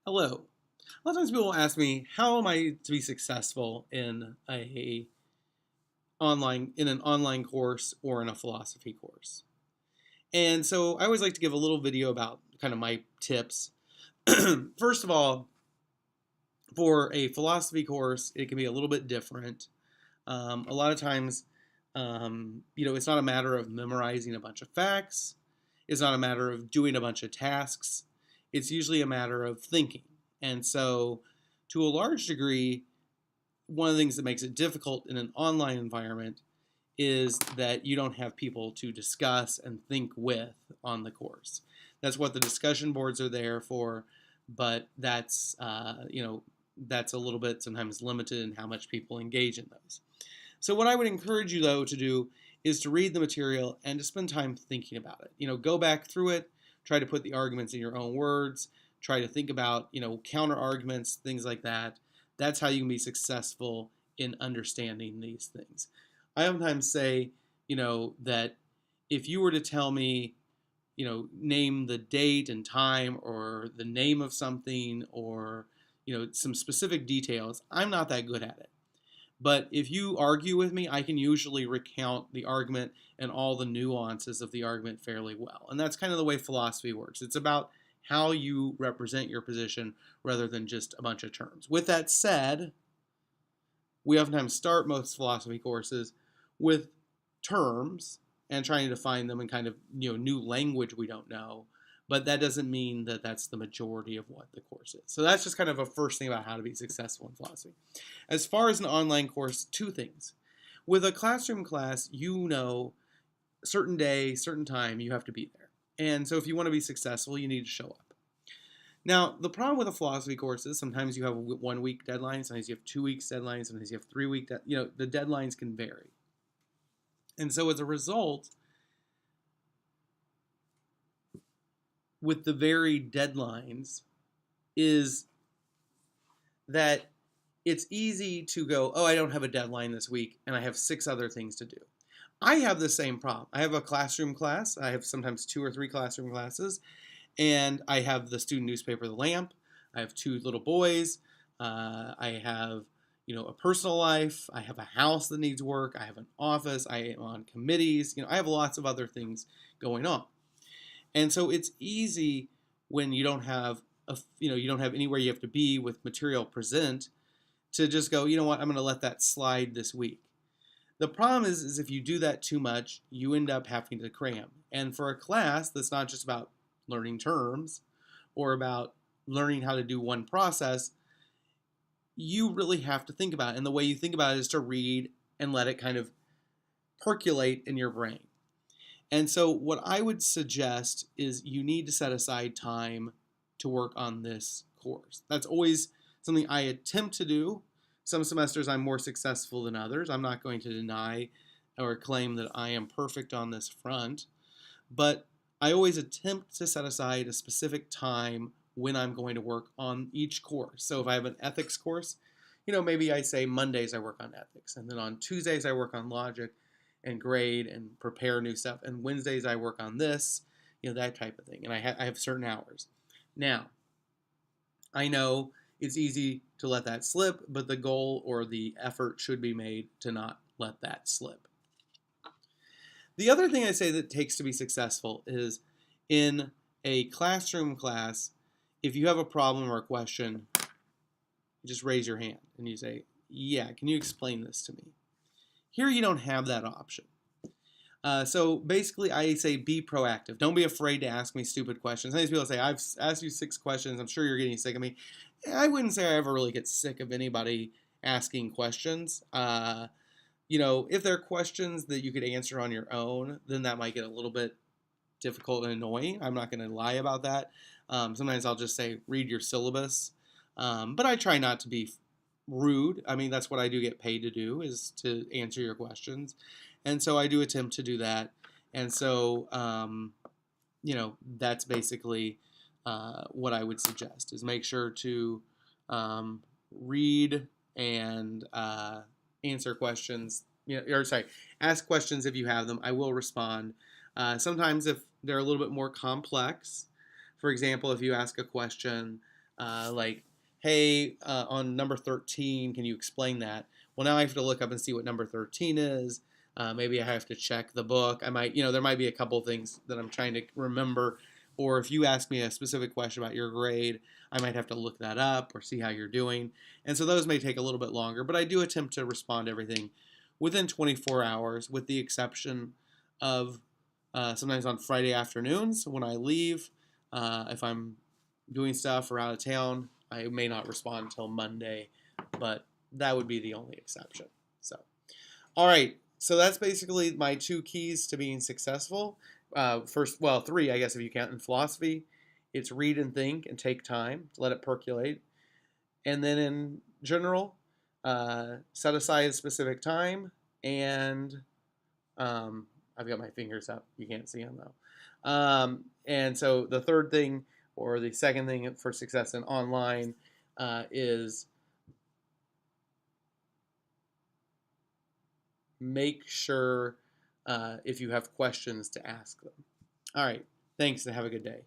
Hello. A lot of times people ask me, how am I to be successful in an online course or in a philosophy course? And so I always like to give a little video about kind of my tips. First of all, for a philosophy course, it can be a little bit different. A lot of times, it's not a matter of memorizing a bunch of facts. It's not a matter of doing a bunch of tasks. It's usually a matter of thinking. And so, to a large degree, one of the things that makes it difficult in an online environment is that you don't have people to discuss and think with on the course. That's what the discussion boards are there for, but that's a little bit sometimes limited in how much people engage in those. So what I would encourage you though to do is to read the material and to spend time thinking about it. Go back through it, try to put the arguments in your own words, try to think about, counter arguments, things like that. That's how you can be successful in understanding these things. I sometimes say, that if you were to tell me, name the date and time or the name of something or, some specific details, I'm not that good at it. But if you argue with me, I can usually recount the argument and all the nuances of the argument fairly well. And that's kind of the way philosophy works. It's about how you represent your position rather than just a bunch of terms. With that said, we oftentimes start most philosophy courses with terms and trying to define them in kind of new language we don't know, but that doesn't mean that that's the majority of what the course is. So that's just kind of a first thing about how to be successful in philosophy. As far as an online course, two things. With a classroom class, certain day, certain time, you have to be there. And so if you want to be successful, you need to show up. Now, the problem with a philosophy course is sometimes you have a 1 week deadline, sometimes you have 2 weeks deadline, sometimes you have 3 week, the deadlines can vary. And so as a result, with the varied deadlines is that it's easy to go, oh, I don't have a deadline this week and I have 6 other things to do. I have the same problem. I have a classroom class. I have sometimes 2 or 3 classroom classes. And I have the student newspaper, The Lamp. I have 2 little boys. I have, a personal life. I have a house that needs work. I have an office. I am on committees. I have lots of other things going on. And so it's easy when you don't have you don't have anywhere you have to be with material present to just go, you know what, I'm going to let that slide this week. The problem is if you do that too much, you end up having to cram. And for a class that's not just about learning terms or about learning how to do one process, you really have to think about it. And the way you think about it is to read and let it kind of percolate in your brain. And so what I would suggest is you need to set aside time to work on this course. That's always something I attempt to do. Some semesters I'm more successful than others. I'm not going to deny or claim that I am perfect on this front, but I always attempt to set aside a specific time when I'm going to work on each course. So if I have an ethics course, maybe I say Mondays I work on ethics, and then on Tuesdays I work on logic and grade and prepare new stuff, and Wednesdays I work on this, that type of thing. And I have certain hours. Now, I know it's easy to let that slip, but the goal or the effort should be made to not let that slip. The other thing I say that takes to be successful is in a classroom class, if you have a problem or a question, you just raise your hand and you say, yeah, can you explain this to me? Here you don't have that option. So basically I say be proactive. Don't be afraid to ask me stupid questions. Sometimes people say, I've asked you 6 questions. I'm sure you're getting sick of me. I wouldn't say I ever really get sick of anybody asking questions. If there are questions that you could answer on your own, then that might get a little bit difficult and annoying. I'm not going to lie about that. Sometimes I'll just say, read your syllabus. But I try not to be rude. I mean, that's what I do get paid to do, is to answer your questions. And so I do attempt to do that. And so, that's basically what I would suggest, is make sure to read and answer questions, ask questions if you have them. I will respond. Sometimes if they're a little bit more complex, for example, if you ask a question like, hey, on number 13, can you explain that? Well, now I have to look up and see what number 13 is. Maybe I have to check the book. I might, there might be a couple things that I'm trying to remember. Or if you ask me a specific question about your grade, I might have to look that up or see how you're doing. And so those may take a little bit longer, but I do attempt to respond to everything within 24 hours, with the exception of sometimes on Friday afternoons when I leave. If I'm doing stuff or out of town, I may not respond until Monday, but that would be the only exception. So, all right. So that's basically my 2 keys to being successful. First, well, 3, I guess, if you count in philosophy. It's read and think and take time to let it percolate. And then in general, set aside a specific time. And I've got my fingers up. You can't see them though. And so the third thing, or the second thing for success in online, is make sure if you have questions to ask them. All right. Thanks and have a good day.